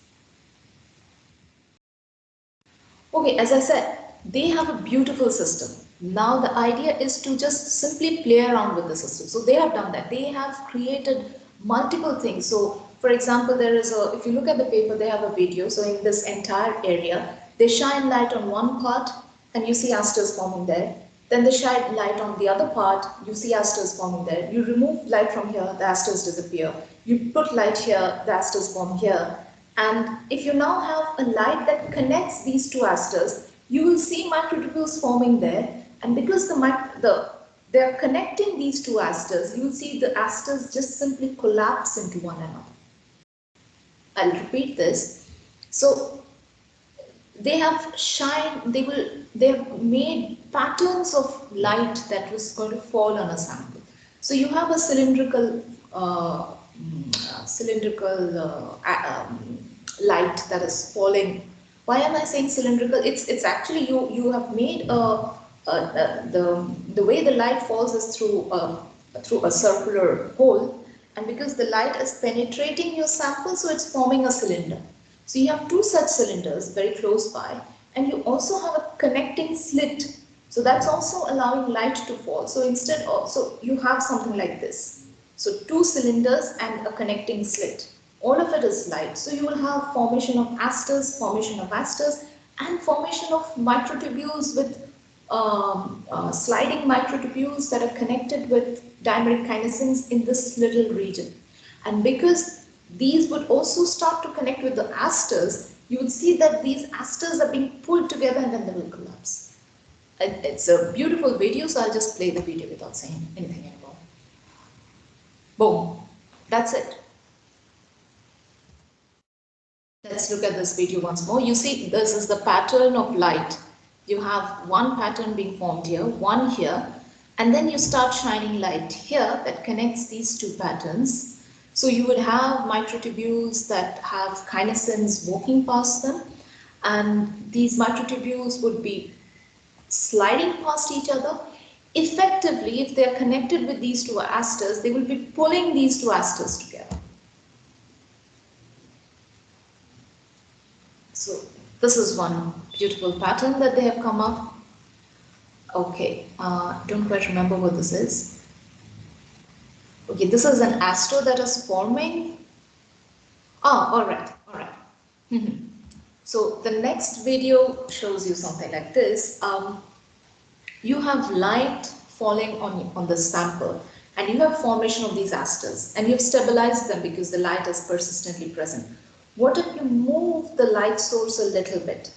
Okay, as I said, they have a beautiful system. Now the idea is to just simply play around with the system. So they have done that. They have created multiple things. So for example, there is a, if you look at the paper, they have a video. So in this entire area, they shine light on one part and you see asters forming there. Then they shine light on the other part, you see asters forming there. You remove light from here, the asters disappear. You put light here, the asters form here. And if you now have a light that connects these two asters, you will see microtubules forming there. And because they're connecting these two asters, you will see the asters just simply collapse into one another. I'll repeat this. So they have made patterns of light that was going to fall on a sample. So you have a cylindrical light that is falling. Why am I saying cylindrical? It's actually you have made the way the light falls is through a circular hole, and because the light is penetrating your sample, so it's forming a cylinder. So you have two such cylinders very close by, and you also have a connecting slit. So that's also allowing light to fall. So instead of, so you have something like this. So two cylinders and a connecting slit. All of it is light. So you will have formation of asters, and formation of microtubules with sliding microtubules that are connected with dimeric kinesins in this little region. And because these would also start to connect with the asters, you would see that these asters are being pulled together and then they will collapse. It's a beautiful video, so I'll just play the video without saying anything anymore. Boom. That's it. Let's look at this video once more. You see, this is the pattern of light. You have one pattern being formed here, one here, and then you start shining light here that connects these two patterns. So you would have microtubules that have kinesins walking past them, and these microtubules would be sliding past each other. Effectively, if they are connected with these two asters, they will be pulling these two asters together. So this is one beautiful pattern that they have come up. Okay, don't quite remember what this is. Okay, this is an aster that is forming. All right. So the next video shows you something like this. You have light falling on the sample, and you have formation of these asters, and you've stabilized them because the light is persistently present. What if you move the light source a little bit?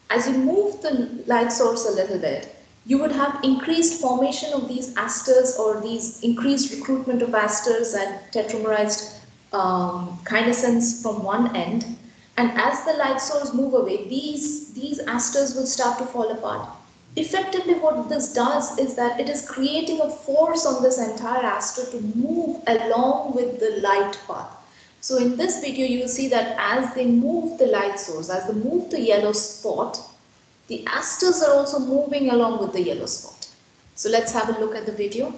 As you move the light source a little bit, you would have increased formation of these asters, or these increased recruitment of asters and tetramerized kinesins from one end. And as the light source move away, these asters will start to fall apart. Effectively, what this does is that it is creating a force on this entire aster to move along with the light path. So in this video, you will see that as they move the light source, as they move the yellow spot, the asters are also moving along with the yellow spot. So let's have a look at the video.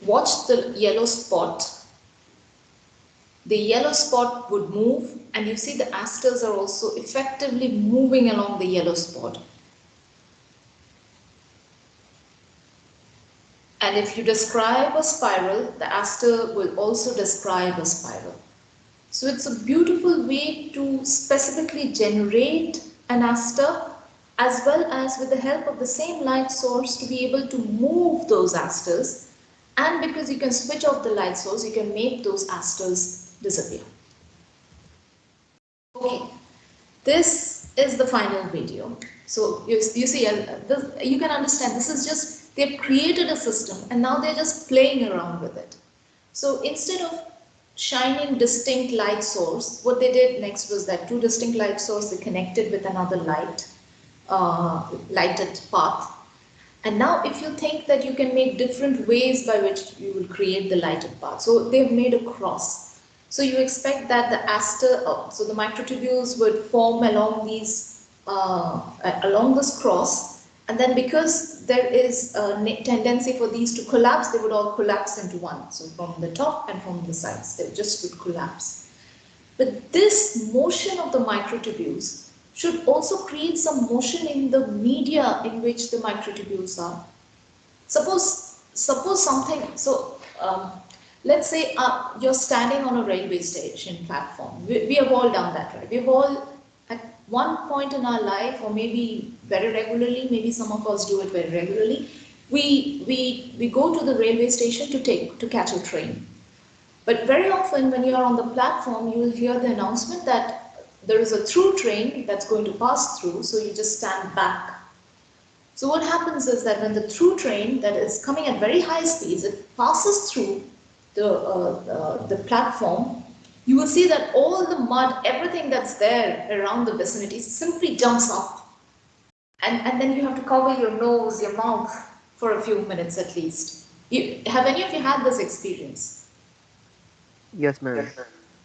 Watch the yellow spot. The yellow spot would move, and you see the asters are also effectively moving along the yellow spot. And if you describe a spiral, the aster will also describe a spiral. So it's a beautiful way to specifically generate an aster, as well as with the help of the same light source to be able to move those asters. And because you can switch off the light source, you can make those asters disappear. Okay, this is the final video. So you see, you can understand this is just, they've created a system and now they're just playing around with it. So instead of shining distinct light source, what they did next was that two distinct light sources connected with another lighted path. And now if you think that you can make different ways by which you will create the lighted path, so they've made a cross. So you expect that the aster, so the microtubules would form along these, along this cross, and then because there is a tendency for these to collapse, they would all collapse into one. So from the top and from the sides, they just would collapse. But this motion of the microtubules should also create some motion in the media in which the microtubules are. Suppose something, so let's say you're standing on a railway station platform. We have all done that, right? We've all at one point in our life, or maybe very regularly, maybe some of us do it very regularly, we go to the railway station to catch a train. But very often when you are on the platform, you will hear the announcement that there is a through train that's going to pass through, so you just stand back. So what happens is that when the through train that is coming at very high speeds, it passes through the platform, you will see that all the mud, everything that's there around the vicinity simply jumps up. And then you have to cover your nose, your mouth for a few minutes at least. Have any of you had this experience? Yes, ma'am.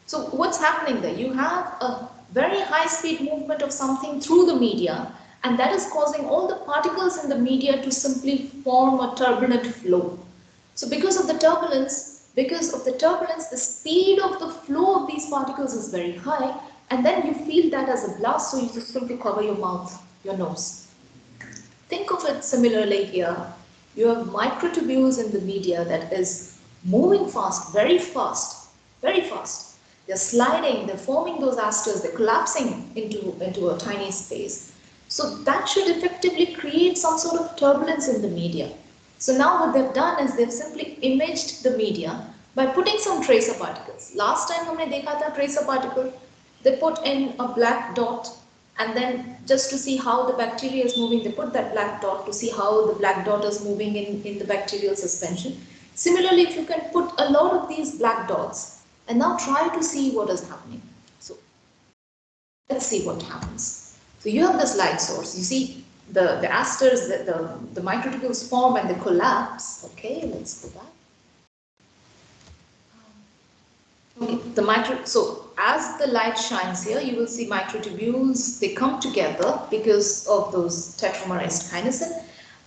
So what's happening there? You have a very high speed movement of something through the media, and that is causing all the particles in the media to simply form a turbulent flow. So because of the turbulence, the speed of the flow of these particles is very high, and then you feel that as a blast, so you just simply cover your mouth, your nose. Think of it similarly here. You have microtubules in the media that is moving fast, very fast, very fast. They're sliding, they're forming those asters, they're collapsing into a tiny space. So that should effectively create some sort of turbulence in the media. So now what they've done is they've simply imaged the media by putting some tracer particles. Last time हमने देखा था tracer particle, they put in a black dot, and then just to see how the bacteria is moving, they put that black dot to see how the black dot is moving in the bacterial suspension. Similarly, if you can put a lot of these black dots and now try to see what is happening. So let's see what happens. So you have this light source. You see the asters, the microtubules form and they collapse. Okay, let's go back. Okay, so as the light shines here, you will see microtubules, they come together because of those tetramerized kinesin,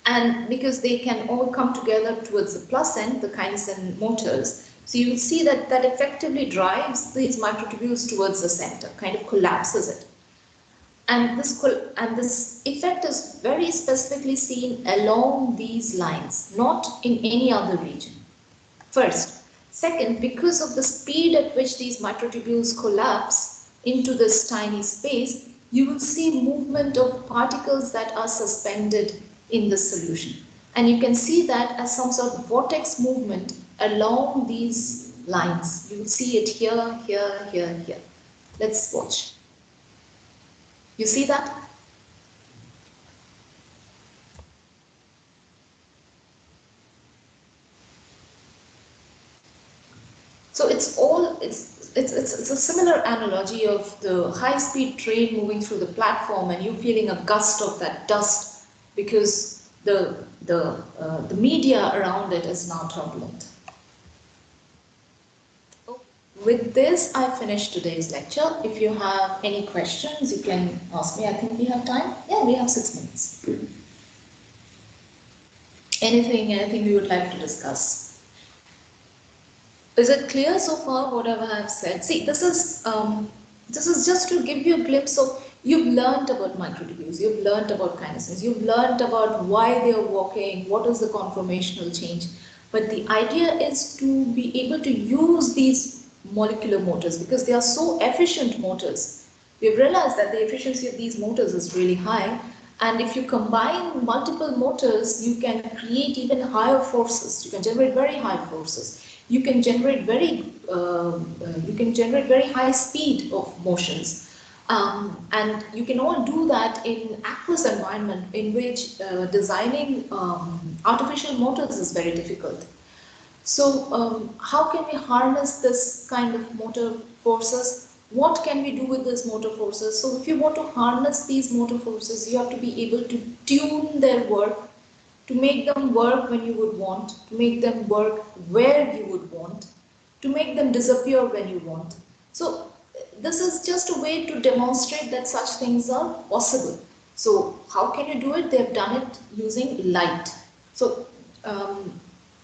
and because they can all come together towards the plus end, the kinesin motors. So you will see that that effectively drives these microtubules towards the center, kind of collapses it. And this effect is very specifically seen along these lines, not in any other region. First. Second, because of the speed at which these microtubules collapse into this tiny space, you will see movement of particles that are suspended in the solution. And you can see that as some sort of vortex movement along these lines. You will see it here, here, here, here. Let's watch. You see that? So it's a similar analogy of the high-speed train moving through the platform and you feeling a gust of that dust because the media around it is now turbulent. With this, I finished today's lecture. If you have any questions, you can ask me. I think we have time. Yeah, we have 6 minutes. Anything we would like to discuss? Is it clear so far whatever I have said? See, this is just to give you a glimpse of, you've learned about microtubules, you've learned about kinesins, you've learned about why they are working, what is the conformational change. But the idea is to be able to use these molecular motors because they are so efficient motors. We've realized that the efficiency of these motors is really high. And if you combine multiple motors, you can create even higher forces. You can generate very high forces. You can generate very high speed of motions. And you can all do that in aqueous environment in which designing artificial motors is very difficult. So how can we harness this kind of motor forces? What can we do with these motor forces? So if you want to harness these motor forces, you have to be able to tune their work, to make them work when you would want, to make them work where you would want, to make them disappear when you want. So this is just a way to demonstrate that such things are possible. So how can you do it? They've done it using light. So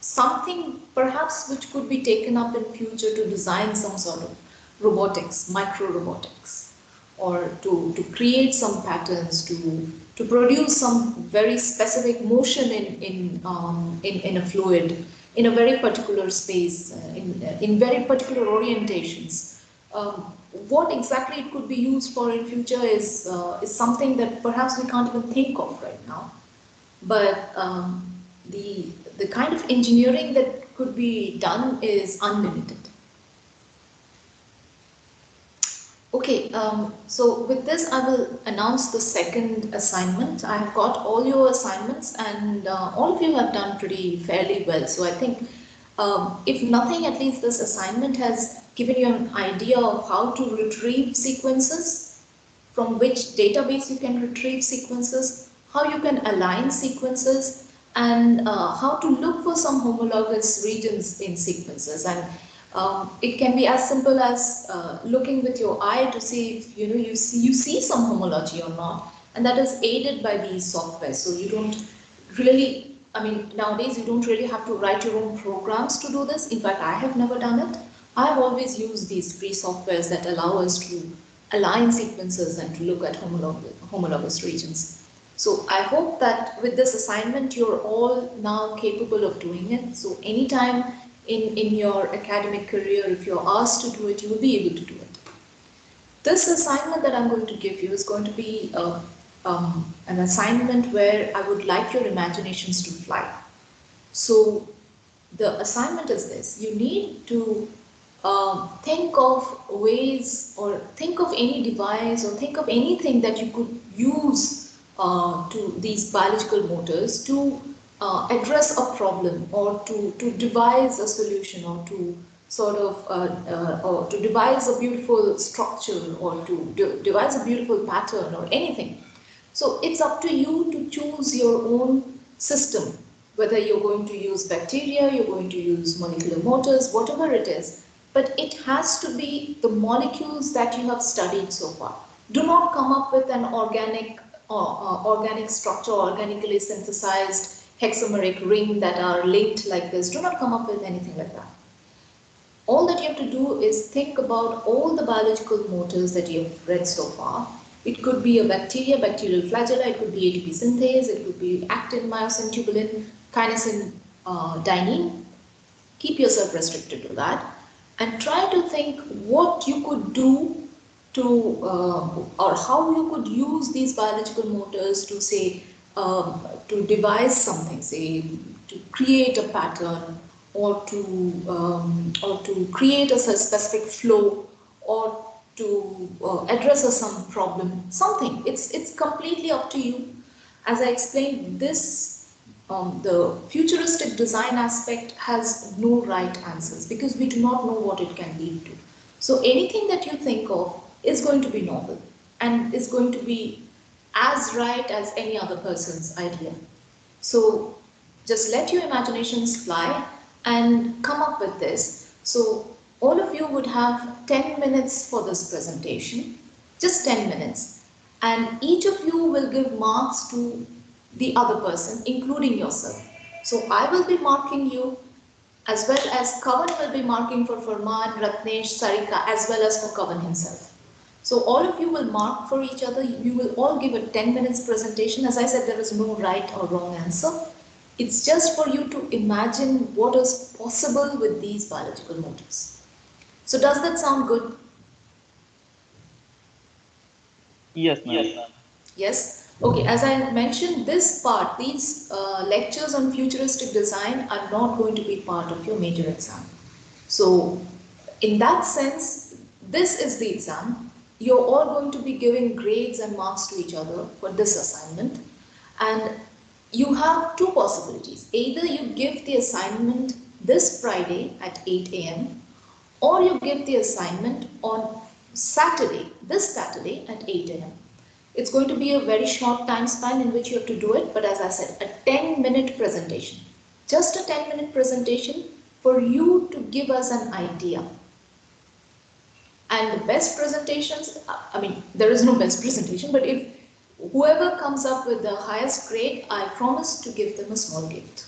something perhaps which could be taken up in future to design some sort of robotics, micro robotics, or to create some patterns, to produce some very specific motion in a fluid, in a very particular space, in very particular orientations. What exactly it could be used for in future is something that perhaps we can't even think of right now. But the kind of engineering that could be done is unlimited. Okay, so with this, I will announce the second assignment. I have got all your assignments, and all of you have done pretty fairly well. So I think, if nothing, at least this assignment has given you an idea of how to retrieve sequences, from which database you can retrieve sequences, how you can align sequences, and how to look for some homologous regions in sequences. And it can be as simple as looking with your eye to see if you see some homology or not, and that is aided by these software. So you don't really, I mean, nowadays you don't really have to write your own programs to do this. In fact, I have never done it. I have always used these free softwares that allow us to align sequences and to look at homologous regions. So I hope that with this assignment, you're all now capable of doing it. So anytime in your academic career, if you're asked to do it, you will be able to do it. This assignment that I'm going to give you is going to be an assignment where I would like your imaginations to fly. So the assignment is this: you need to think of ways, or think of any device, or think of anything that you could use to these biological motors to address a problem, or to devise a solution, or to sort of or to devise a beautiful structure, or to devise a beautiful pattern, or anything. So it's up to you to choose your own system, whether you're going to use bacteria, you're going to use molecular motors, whatever it is. But it has to be the molecules that you have studied so far. Do not come up with an organic structure, organically synthesized hexameric ring that are linked like this. Do not come up with anything like that. All that you have to do is think about all the biological motors that you have read so far. It could be a bacteria, bacterial flagella, it could be ATP synthase, it could be actin, myosin, tubulin, kinesin, dynein. Keep yourself restricted to that, and try to think what you could do to, or how you could use these biological motors to, say, to devise something, say, to create a pattern, or to create a specific flow, or to address some problem, something. It's completely up to you. As I explained, the futuristic design aspect has no right answers, because we do not know what it can lead to. So anything that you think of is going to be novel, and is going to be as right as any other person's idea. So just let your imaginations fly and come up with this. So all of you would have 10 minutes for this presentation, just 10 minutes. And each of you will give marks to the other person, including yourself. So I will be marking you, as well as Kavan will be marking for Farman, Ratnesh, Sarika, as well as for Kavan himself. So all of you will mark for each other. You will all give a 10 minutes presentation. As I said, there is no right or wrong answer. It's just for you to imagine what is possible with these biological motors. So does that sound good? Yes, ma'am. Yes? Okay, as I mentioned, this part, these lectures on futuristic design are not going to be part of your major exam. So in that sense, this is the exam. You're all going to be giving grades and marks to each other for this assignment. And you have two possibilities. Either you give the assignment this Friday at 8 a.m. or you give the assignment on Saturday, this Saturday at 8 a.m. It's going to be a very short time span in which you have to do it, but as I said, a 10-minute presentation. Just a 10-minute presentation for you to give us an idea. And the best presentations, I mean, there is no best presentation, but if whoever comes up with the highest grade, I promise to give them a small gift.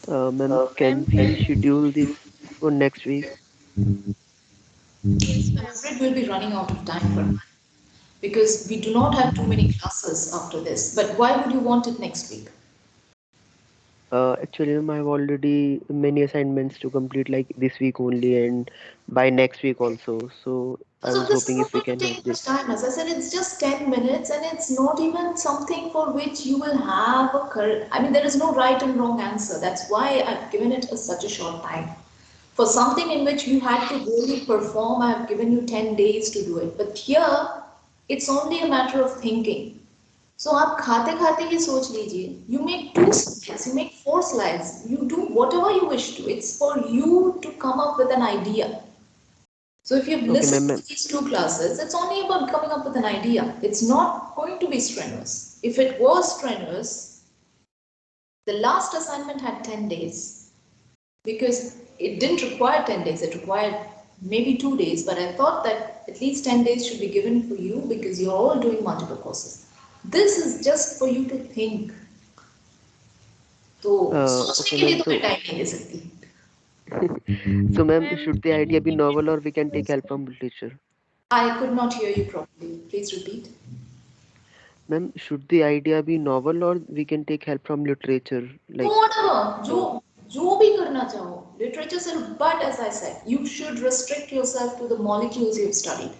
Ma'am, can we schedule this for next week? Yes, I'm ma'am. afraid we'll be running out of time for that because we do not have too many classes after this. But why would you want it next week? Actually, ma'am, I have already many assignments to complete like this week only and by next week also. So I So was this is hoping not if we going to can have take this. much time. As I said, it's just 10 minutes and it's not even something for which you will have a correct. I mean, there is no right and wrong answer. That's why I've given it such a short time. For something in which you had to really perform, I've given you 10 days to do it. But here, it's only a matter of thinking. So आप खाते खाते ही सोच लीजिए. You make 2 slides, you make 4 slides, you do whatever you wish to. It's for you to come up with an idea. So if you've Okay, ma'am, listened ma'am. to these 2 classes, it's only about coming up with an idea. It's not going to be strenuous. If it was strenuous, the last assignment had 10 days because it didn't require 10 days, it required maybe 2 days. But I thought that at least 10 days should be given for you because you're all doing multiple courses. This is just for you to think. तो सोचने Okay, के लिए ma'am. तो मैं So, time नहीं दे सकती. so ma'am, Ma'am, should the can you idea be keep it novel or on we can take help Tuesday? from literature? I could not hear you properly. Please repeat. Ma'am, should the idea be novel or we can take help from literature? तो Like, whatever, uh, जो भी करना चाहो, literature से, but as I said, you should restrict yourself to the molecules you've studied.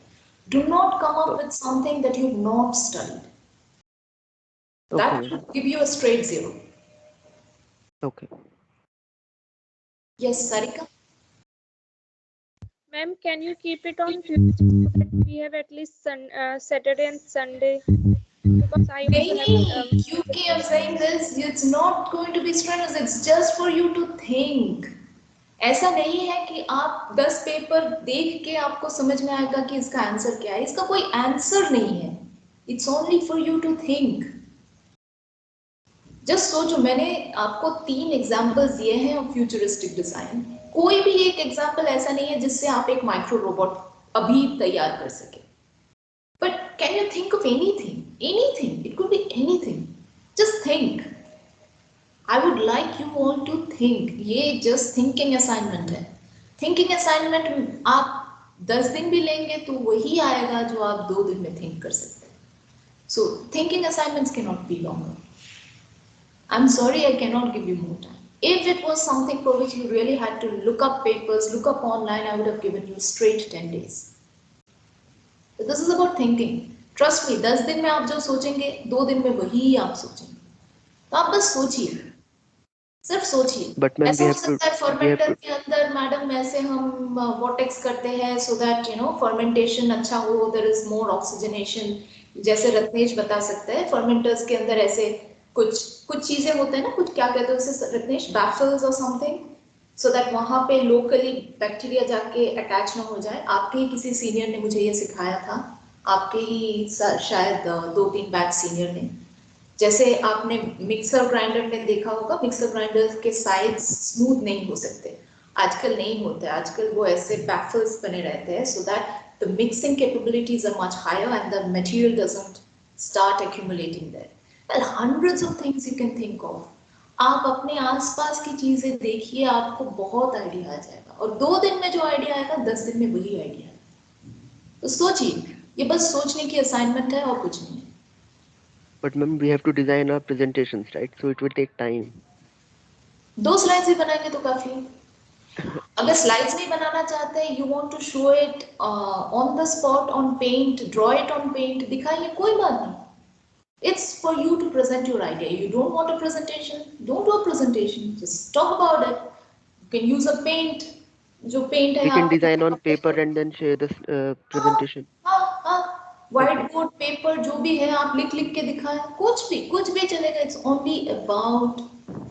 Do not come up uh, with something that you've not studied. okay, That ma'am. will give you a straight zero. Okay. Yes, Sarika? Ma'am, can you keep it on Tuesday so that we have at least Saturday and Sunday? Because I also have नहीं, other क्योंकि I'm saying classes. this, it's not going to be strenuous, it's just for you to think. ऐसा नहीं है कि आप 10 paper देख के आपको समझ में आएगा कि इसका आंसर क्या है. इसका कोई आंसर नहीं है. It's only for you to think. Just सोचो, मैंने आपको 3 एग्जांपल्स दिए हैं ऑफ फ्यूचरिस्टिक डिजाइन. कोई भी एक एग्जांपल ऐसा नहीं है जिससे आप एक माइक्रो रोबोट अभी तैयार कर सके. But can you think of anything, it could be anything. Just think. I would like you all to think. ये जस्ट थिंकिंग असाइनमेंट है. थिंकिंग असाइनमेंट आप 10 दिन भी लेंगे तो वही आएगा जो आप 2 दिन में थिंक कर सकते हैं. सो thinking assignments can not be longer. I'm sorry, I cannot give you more time. If it was something for which you really had to look up papers, look up online, I would have given you straight 10 days. But this is about thinking. Trust me, 10 दिन में आप जो सोचेंगे, 2 दिन में वही आप सोचेंगे. तो आप बस सोचिए, सिर्फ सोचिए. But ma'am, ऐसा हो सकता है we have फर्मेंटर to, के अंदर मैडम ऐसे हम वॉटेक्स करते हैं सो दैट फर्मेंटेशन अच्छा हो, देयर इज मोर ऑक्सीजनेशन. जैसे रत्नेश बता सकते हैं फर्मेंटर्स के अंदर ऐसे कुछ कुछ चीजें होते हैं ना, कुछ क्या कहते हैं उसे रत्नेश, बैफल्स और समथिंग, सो दैट वहां पे लोकली बैक्टीरिया जाके अटैच ना हो जाए. आपके ही किसी सीनियर ने मुझे ये सिखाया था, आपके ही शायद 2-3 बैच सीनियर ने. जैसे आपने मिक्सर ग्राइंडर में देखा होगा, मिक्सर ग्राइंडर के साइड्स स्मूथ नहीं हो सकते. आजकल नहीं होते, आजकल वो ऐसे बैफल्स बने रहते हैं so that the mixing capabilities are much higher and the material doesn't start accumulating there. Well, hundreds of things you can think of. आप अपने आसपास की चीजें देखिए, आपको बहुत आइडिया आ जाएगा. और 2 दिन में जो आइडिया आएगा, 10 दिन में वही आइडिया है. तो सोचिए, ये बस सोचने की असाइनमेंट है और कुछ नहीं है. but ma'am, we have to design our presentations, right? So it will take time. 2 slides ही बनाएंगे तो काफी है. अगर स्लाइड्स नहीं बनाना चाहते हैं, you want to show it on the spot on paint, draw it on paint, दिखाइए, कोई बात नहीं. It's for you to present your idea. You don't want a presentation, don't do a presentation, just talk about it. You can use a paint. जो paint है We can आप design on paper and then share this हाँ presentation. हाँ, white Okay. Board paper जो भी है आप लिख लिख के दिखाएं, कुछ भी चलेगा. It's only about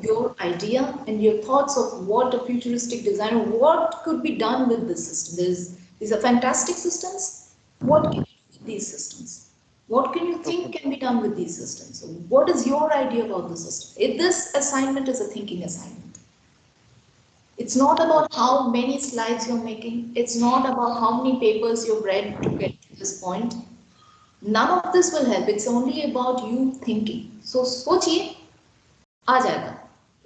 your idea and your thoughts of what a futuristic design, what could be done with this system. These are fantastic systems. What can you do with these systems? What can you think Okay. can be done with these systems? So what is your idea about the system? If this assignment is a thinking assignment. It's not about how many slides you're making. It's not about how many papers you've read to get to this point. None of this will help. It's only about you thinking. So सोचिए, आ जाएगा.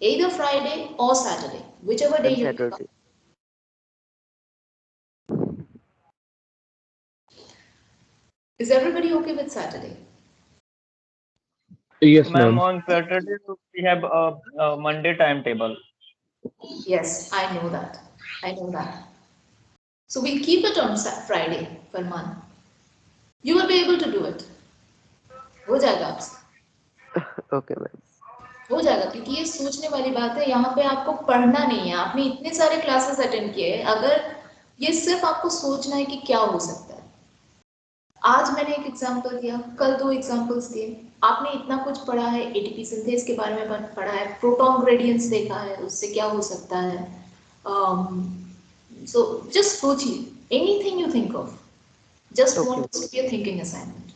Either Friday or Saturday, whichever day And you pick up. Saturday. Is everybody okay with Saturday? Yes, Ma'am, ma'am. on Saturday we have a Monday timetable. Yes, I know that. I know that. So we'll keep it on Friday, Farman. You will be able to do it. हो जाएगा आपसे. Okay, ma'am. हो जाएगा क्योंकि ये सोचने वाली बात है. यहाँ पे आपको पढ़ना नहीं है. आपने इतने सारे क्लासेस अटेंड किए हैं. अगर ये सिर्फ आपको सोचना है कि क्या हो सकता है. आज मैंने एक एग्जांपल दिया, कल 2 एग्जांपल्स दिए. आपने इतना कुछ पढ़ा है, एटीपी सिंथेस के बारे में पढ़ा है, प्रोटॉन ग्रेडियंट्स देखा है, उससे क्या हो सकता है. So just सोचिए, anything you think of. Just Okay. want this to be a thinking assignment.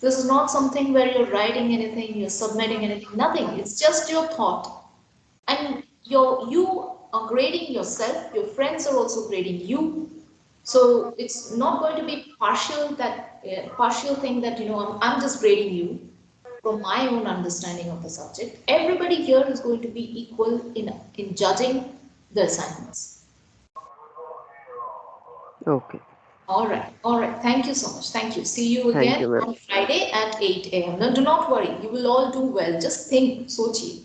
This is not something where you're writing anything, you're submitting anything, nothing. It's just your thought. And you are grading yourself, your friends are also grading you. So it's not going to be partial thing that, I'm just grading you from my own understanding of the subject. Everybody here is going to be equal in judging the assignments. Okay. All right, all right. Thank you so much. Thank you. See you Thank again you, ma'am. on Friday at 8 a.m. Now, do not worry. You will all do well. Just think, sochi.